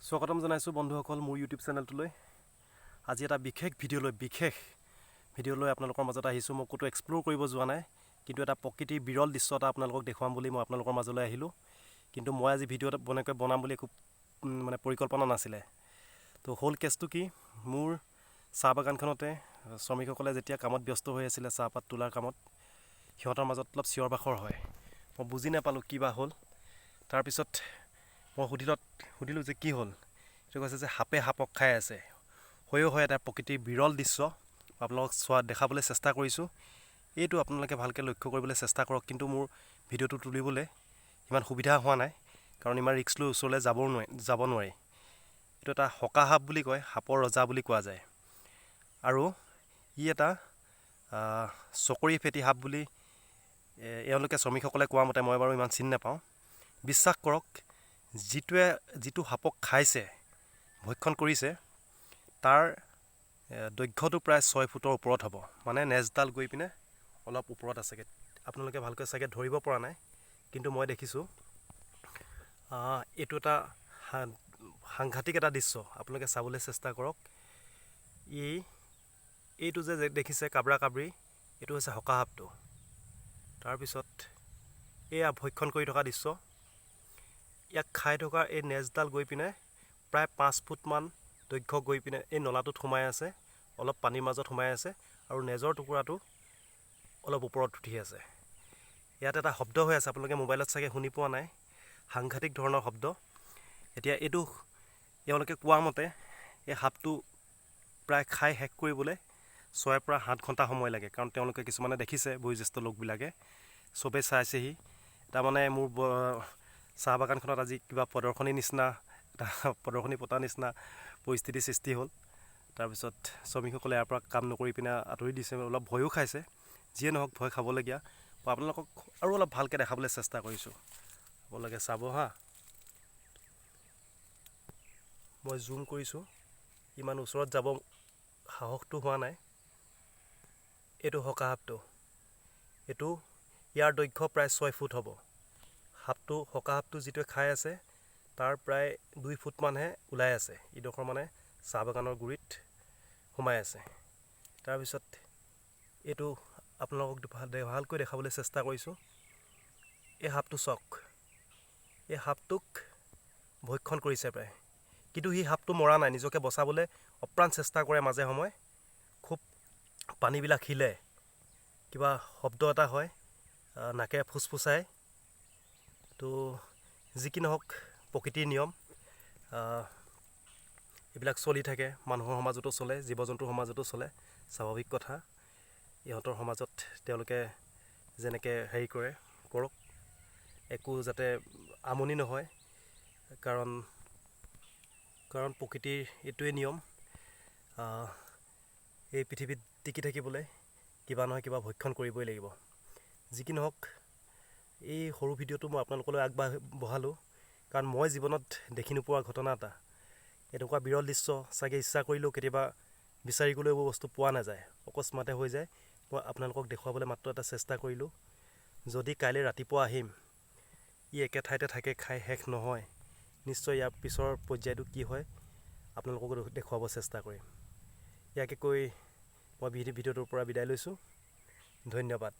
স্বাগতম জনাইছোঁ বন্ধুসকল মোৰ ইউটিউব চেনেলটোলৈ। আজি এটা বিশেষ ভিডিঅ' লৈ আপোনালোকৰ মাজত আহিছোঁ। মই ক'তো এক্সপ্ল'ৰ কৰিব যোৱা নাই, কিন্তু এটা প্ৰকৃতিৰ বিৰল দৃশ্য এটা আপোনালোকক দেখুৱাম বুলি মই আপোনালোকৰ মাজলৈ আহিলোঁ। কিন্তু মই আজি ভিডিঅ' এটা বনাম বুলি একো পৰিকল্পনা নাছিলে। তো হ'ল কেছটো কি, মোৰ চাহ বাগানখনতে শ্ৰমিকসকলে যেতিয়া কামত ব্যস্ত হৈ আছিলে, চাহপাত তোলাৰ কামত, সিহঁতৰ মাজত অলপ চিঞৰ বাখৰ হয়। মই বুজি নাপালোঁ কি বা হ'ল। তাৰপিছত মই সুধিলোঁ যে কি হ'ল। সেইটো কৈছে যে সাপে সাপক খাই আছে। হয় এটা প্ৰকৃতিৰ বিৰল দৃশ্য আপোনালোকক দেখাবলৈ চেষ্টা কৰিছোঁ। এইটো আপোনালোকে ভালকৈ লক্ষ্য কৰিবলৈ চেষ্টা কৰক। কিন্তু মোৰ ভিডিঅ'টো তুলিবলৈ ইমান সুবিধা হোৱা নাই, কাৰণ ইমান ৰিস্ক লৈ ওচৰলৈ যাব নোৱাৰি। এইটো এটা হকা সাপ বুলি কয়, সাপৰ ৰজা বুলি কোৱা যায়। আৰু ই এটা চকৰি ফেটি সাপ বুলি এওঁলোকে শ্ৰমিকসকলে কোৱা মতে, মই বাৰু ইমান চিনি নাপাওঁ। বিশ্বাস কৰক, যিটো সাপক খাইছে, ভক্ষণ কৰিছে, তাৰ দৈৰ্ঘ্যটো প্ৰায় 6 ফুটৰ ওপৰত হ'ব। মানে নেজডাল গৈ পিনে অলপ ওপৰত আছেগৈ। আপোনালোকে ভালকৈ চাগে ধৰিব পৰা নাই, কিন্তু মই দেখিছোঁ। এইটো এটা সাংঘাতিক এটা দৃশ্য, আপোনালোকে চাবলৈ চেষ্টা কৰক। এইটো যে দেখিছে কাবৰা কাবৰি, এইটো হৈছে হকা সাপটো। তাৰপিছত এয়া ভক্ষণ কৰি থকা দৃশ্য। ইয়াক খাই থকা এই নেজডাল গৈ পিনে প্ৰায় 5 ফুটমান দৈৰ্ঘ্য গৈ পিনে এই নলাটোত সোমাই আছে, অলপ পানীৰ মাজত সোমাই আছে, আৰু নেজৰ টুকুৰাটো অলপ ওপৰত উঠি আছে। ইয়াত এটা শব্দ হৈ আছে, আপোনালোকে মোবাইলত চাগে শুনি পোৱা নাই, সাংঘাতিক ধৰণৰ শব্দ। এতিয়া এইটো এওঁলোকে কোৱা মতে এই সাপটো প্ৰায় খাই শেষ কৰিবলৈ 6 পৰা 7 ঘণ্টা সময় লাগে, কাৰণ তেওঁলোকে কিছুমানে দেখিছে, বয়োজ্যেষ্ঠ লোকবিলাকে চবেই চাইছেহি। তাৰমানে মোৰ চাহ বাগানখনত আজি কিবা প্ৰদৰ্শনী পতা নিচিনা পৰিস্থিতিৰ সৃষ্টি হ'ল। তাৰপিছত শ্ৰমিকসকলে ইয়াৰ পৰা কাম নকৰি পিনে আঁতৰি দিছে, অলপ ভয়ো খাইছে। যিয়ে নহওক, ভয় খাবলগীয়া। মই আপোনালোকক আৰু অলপ ভালকৈ দেখাবলৈ চেষ্টা কৰিছোঁ। আপোনালোকে চাব হা, মই জুম কৰিছোঁ, ইমান ওচৰত যাব সাহসটো হোৱা নাই। এইটো হকা সাপটো, ইয়াৰ দৈৰ্ঘ্য প্ৰায় 6 ফুট হ'ব। হকা সাপটো যিটোৱে খাই আছে, তাৰ প্ৰায় 2 ফুটমানহে ওলাই আছে। ইডোখৰ মানে চাহ বাগানৰ গুৰিত সোমাই আছে। তাৰপিছত এইটো আপোনালোকক ভালকৈ দেখাবলৈ চেষ্টা কৰিছোঁ। এই সাপটো চাওক, এই সাপটোক ভক্ষণ কৰিছে প্ৰায়, কিন্তু সি সাপটো মৰা নাই। নিজকে বচাবলৈ অপ্ৰাণ চেষ্টা কৰে মাজে সময়ে। খুব পানীবিলাক হিলে, কিবা শব্দ এটা হয়, নাকেৰে ফুচফুচাই। তো যি কি নহওক, প্ৰকৃতিৰ নিয়ম এইবিলাক চলি থাকে। মানুহৰ সমাজতো চলে, জীৱ জন্তুৰ সমাজতো চলে, স্বাভাৱিক কথা। ইহঁতৰ সমাজত তেওঁলোকে যেনেকৈ কৰক, একো যাতে আমনি নহয়, কাৰণ প্ৰকৃতিৰ এইটোৱে নিয়ম। এই পৃথিৱীত টিকি থাকিবলৈ কিবা নহয় কিবা ভক্ষণ কৰিবই লাগিব। যি কি নহওক, এই সৰু ভিডিঅ'টো মই আপোনালোকলৈ আগবঢ়ালোঁ, কাৰণ মই জীৱনত দেখি নোপোৱা ঘটনা এটা। এনেকুৱা বিৰল দৃশ্য চাগে ইচ্ছা কৰিলেও কেতিয়াবা বিচাৰি গ'লেও এইবোৰ বস্তু পোৱা নাযায়, অকস্মাতে হৈ যায়। মই আপোনালোকক দেখুৱাবলৈ মাত্ৰ এটা চেষ্টা কৰিলোঁ। যদি কাইলৈ ৰাতিপুৱা আহিম, ই একে ঠাইতে থাকে, খাই শেষ নহয়, নিশ্চয় ইয়াৰ পিছৰ পৰ্যায়টো কি হয় আপোনালোকক দেখুৱাব চেষ্টা কৰিম। ইয়াকে কৈ মই ভিডিঅ'টোৰ পৰা বিদায় লৈছোঁ। ধন্যবাদ।